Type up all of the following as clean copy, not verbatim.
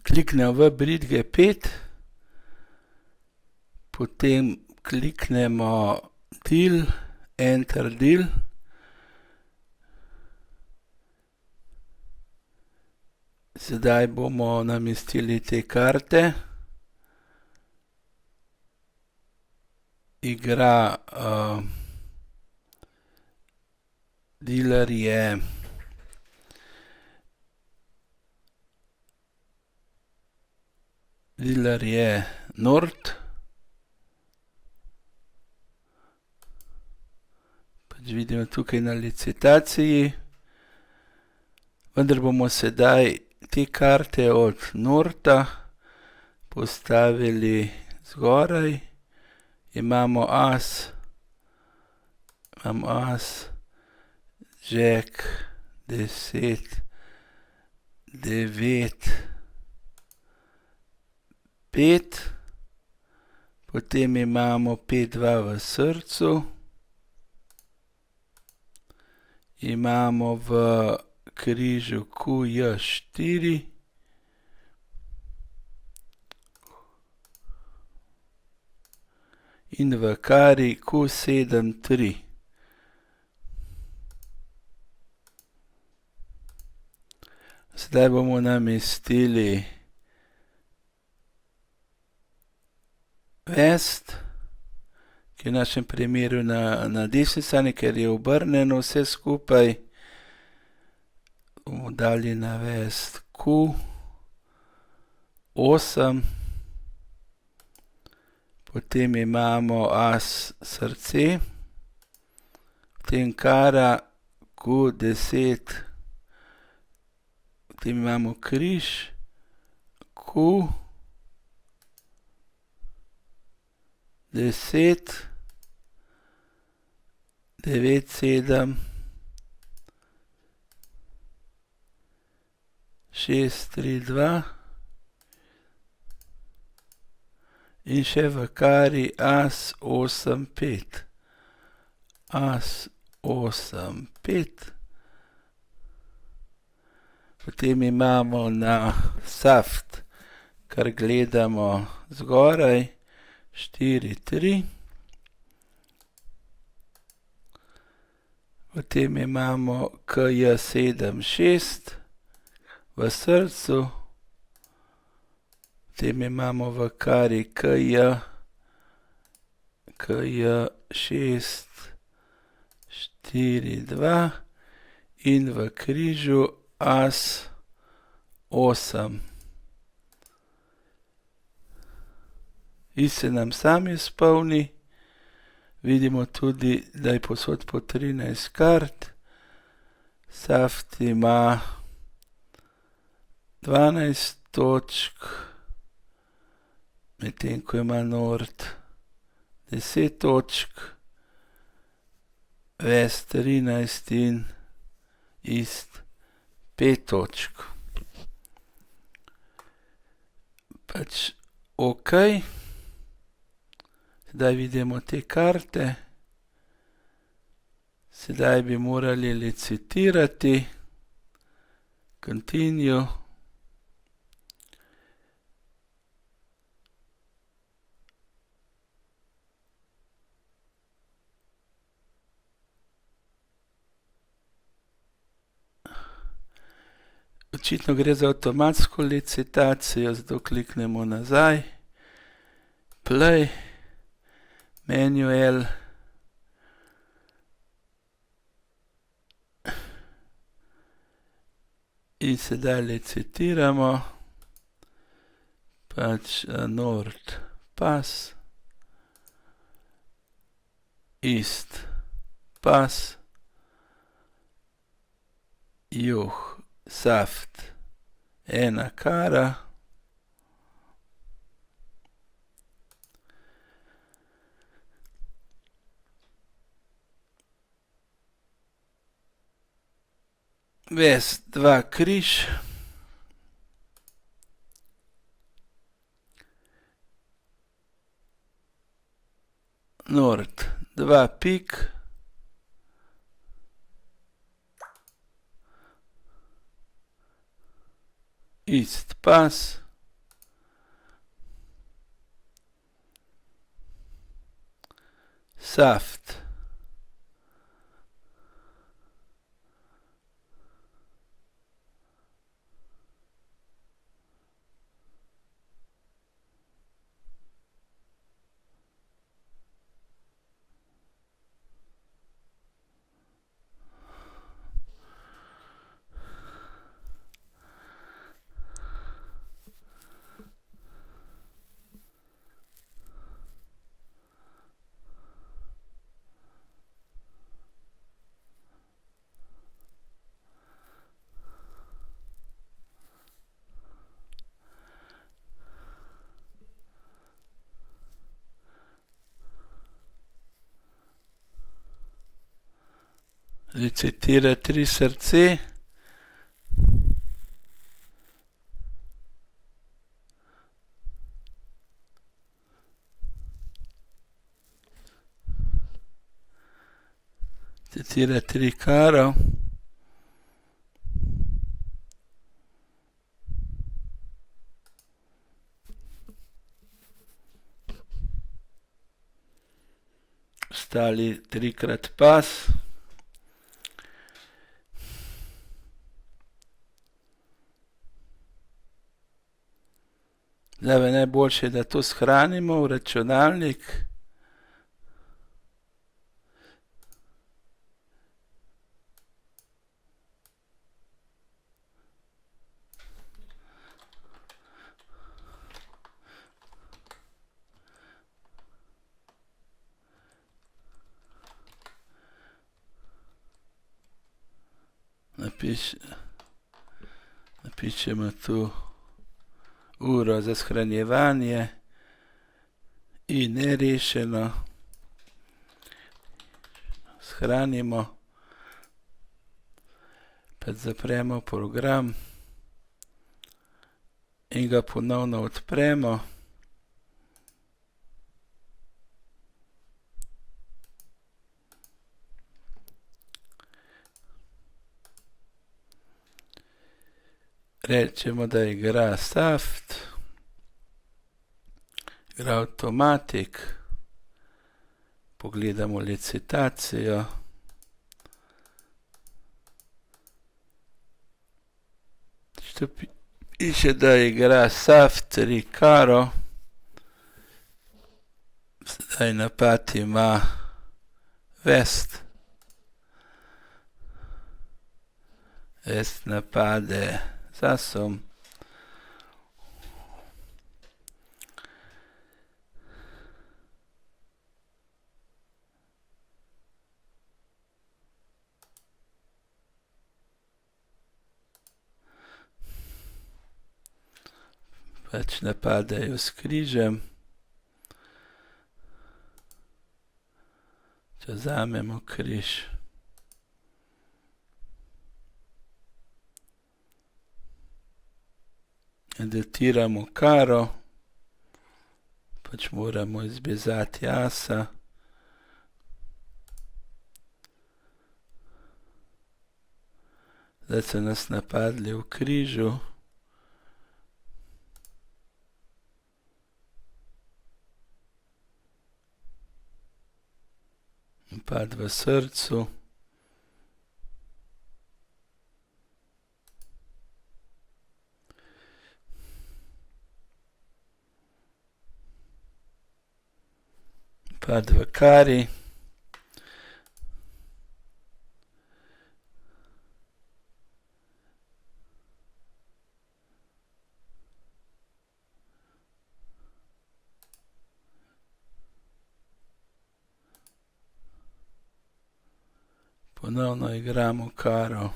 Kliknem v bridge 5, potem kliknemo del, enter del. Sedaj bomo namestili te karte. Igra dealer je Nord. Pač vidimo tukaj na licitaciji. Vendar bomo sedaj te karte od Norda postavili zgoraj. Imamo as, žek, 10, 9, 5. Potem imamo 5, 2 v srcu. Imamo v križu QJ 4. In v kari Q7 3. Zdaj bomo namestili vest, ki je v našem primeru na desni strani, ker je obrnjeno vse skupaj. Bomo dali na vest Q8. Potem imamo as srce, potem kara Q10, potem imamo križ Q10, 9, 7, 6, 3, 2. In še v kari as 8, 5. As 8, 5. Potem imamo na saft, kar gledamo zgoraj, 4, 3. Potem imamo KJ 7, 6 v srcu. Potem imamo v kari KJ 6, 4, 2 in v križu as 8. I se nam sam izpolni. Vidimo tudi, da je povsod po 13 kart. Saft ima 12 točk. Medtem ko ima Nord 10 točk, vest 13 in ist 5 točk. Pač okej. Zdaj vidimo te karte. Sedaj bi morali licitirati. Continue. Očitno gre za avtomatsko licitacijo, zato kliknemo nazaj. Play. Manual. In sedaj licitiramo. Pač Nord pas. Ist pas. Juh saft. Ena kara. Vest 2 križ. Nord 2 pik. Ist pas. saft. Recitira 3 srce. Recitira 3 karo. Ostali 3-krat pas. Zdaj je najboljše, da to shranimo v računalnik. Napišemo tu uro za shranjevanje in nerešeno. Shranimo, pa zapremo program in ga ponovno odpremo. Rečemo, da igra saft, igra avtomatik, pogledamo licitacijo. Piše, da igra saft 3 karo. Zdaj napad ima vest. Vest napade z asom. Pač napadajo s križem. Če vzamemo križ. Datiramo karo. Pač moramo izbezati asa. Zdaj so nas napadli v križu. Napad v srcu. Napad v kari. Ponovno igramo karo.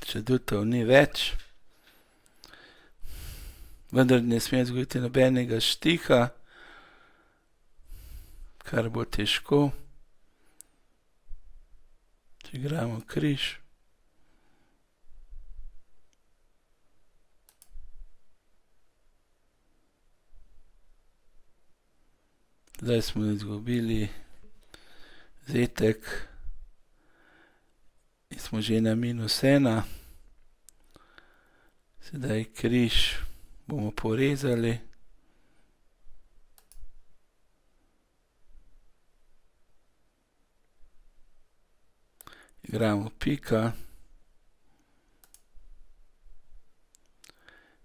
Če adutov ni več. Vendar ne sme zgoditi nobenega štiha, kar bo težko. Če igramo križ. Zdaj smo izgubili zetek in smo že na -1. Sedaj križ bomo porezali. Igramo pika.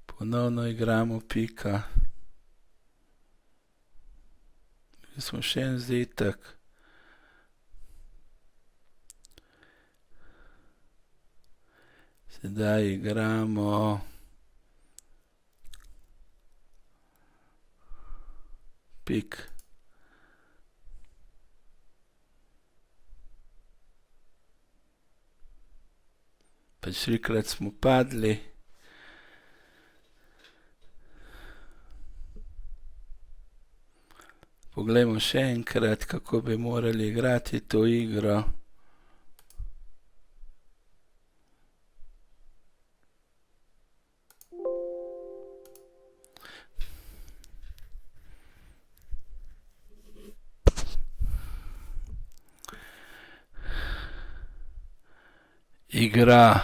Ponovno igramo pika. Smo še en zadetek. Sedaj igramo pik. Pač trikrat smo padli. Poglejmo še enkrat, kako bi morali igrati to igro. Igra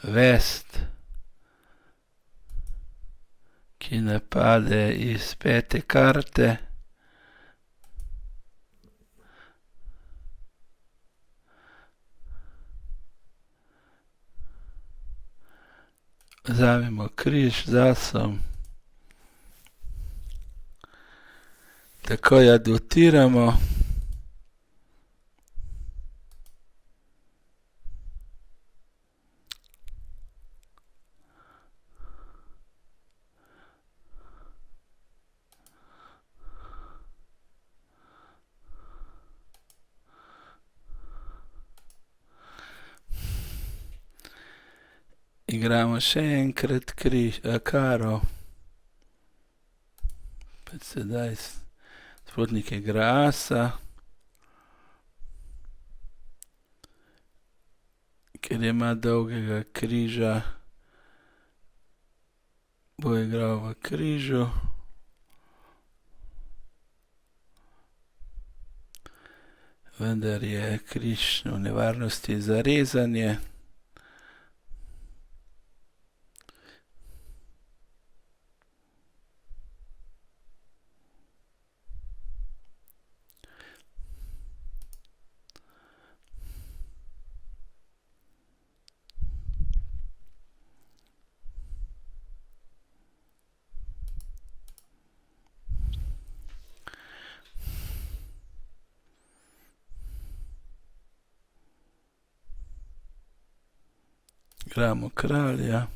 West, ki napade iz 5. karte. Vzamemo križ z asom. Takoj advutiramo. Igramo še enkrat karo. Pač sedaj nasprotnik igra asa. Ker ima dolgega križa, bo igral v križu. Vendar je križ v nevarnosti za rezanje. Igramo kralja.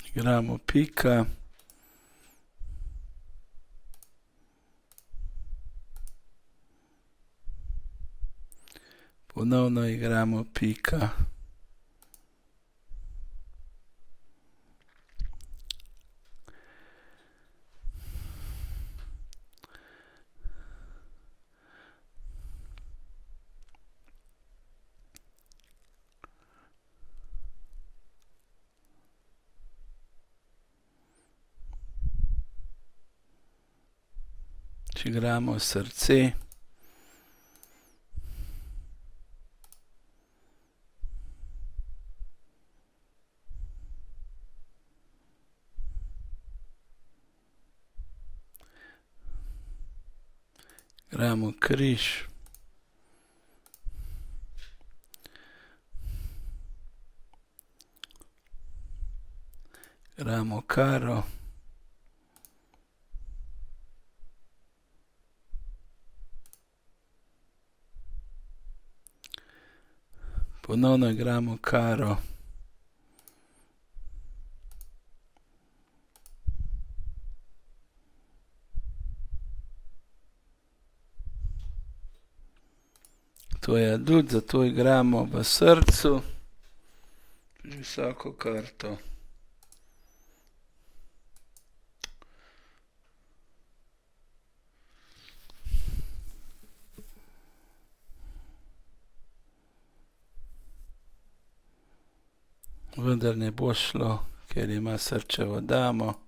Igramo pika. Ponovno igramo pika. Igramo srce. Igramo križ. Igramo karo. Ponovno igramo karo. To je adut, zato igramo v srcu. Visoko karto. Vendar ne bo šlo, ker ima srčevo damo.